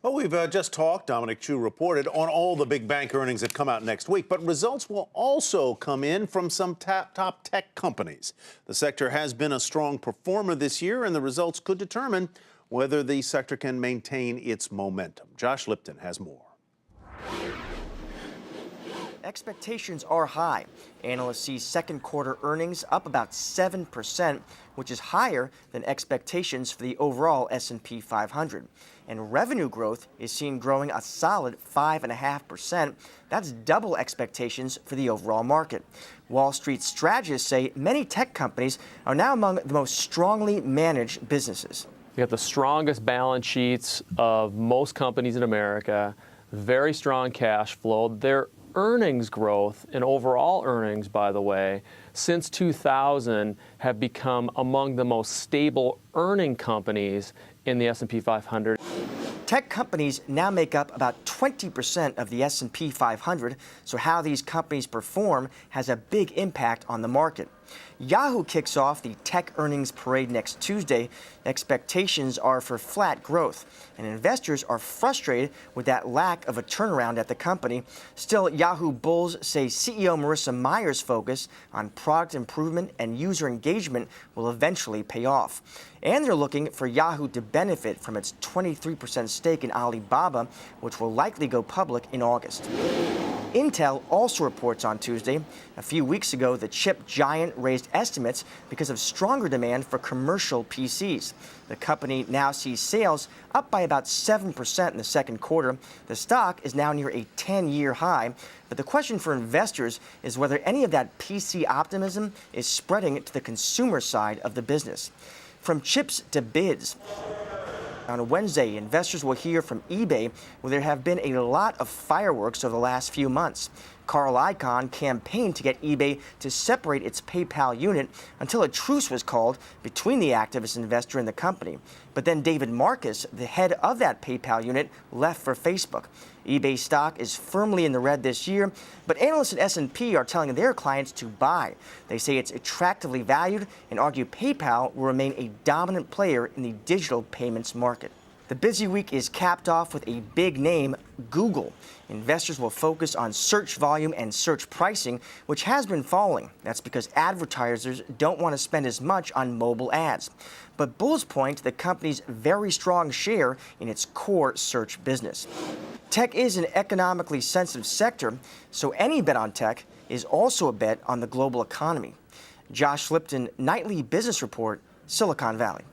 Well, we've just talked, Dominic Chu reported, on all the big bank earnings that come out next week, but results will also come in from some top tech companies. The sector has been a strong performer this year, and the results could determine whether the sector can maintain its momentum. Josh Lipton has more. Expectations are high. Analysts see second quarter earnings up about 7%, which is higher than expectations for the overall S&P 500. And revenue growth is seen growing a solid 5.5%. That's double expectations for the overall market. Wall Street strategists say many tech companies are now among the most strongly managed businesses. We have the strongest balance sheets of most companies in America, very strong cash flow. Their earnings growth and overall earnings, by the way, since 2000 have become among the most stable earning companies in the S&P 500. Tech companies now make up about 20% of the S&P 500, so how these companies perform has a big impact on the market. Yahoo kicks off the tech earnings parade next Tuesday. Expectations are for flat growth, and investors are frustrated with that lack of a turnaround at the company. Still, Yahoo bulls say CEO Marissa Mayer's focus on product improvement and user engagement will eventually pay off. And they're looking for Yahoo to benefit from its 23% stake in Alibaba, which will likely go public in August. Intel also reports on Tuesday. A few weeks ago, the chip giant raised estimates because of stronger demand for commercial PCs. The company now sees sales up by about 7% in the second quarter. The stock is now near a 10-year high. But the question for investors is whether any of that PC optimism is spreading to the consumer side of the business. From chips to bids. On Wednesday, investors will hear from eBay, where there have been a lot of fireworks over the last few months. Carl Icahn campaigned to get eBay to separate its PayPal unit until a truce was called between the activist investor and the company. But then David Marcus, the head of that PayPal unit, left for Facebook. eBay stock is firmly in the red this year, but analysts at S&P are telling their clients to buy. They say it's attractively valued and argue PayPal will remain a dominant player in the digital payments market. The busy week is capped off with a big name, Google. Investors will focus on search volume and search pricing, which has been falling. That's because advertisers don't want to spend as much on mobile ads. But bulls point to the company's very strong share in its core search business. Tech is an economically sensitive sector, so any bet on tech is also a bet on the global economy. Josh Lipton, Nightly Business Report, Silicon Valley.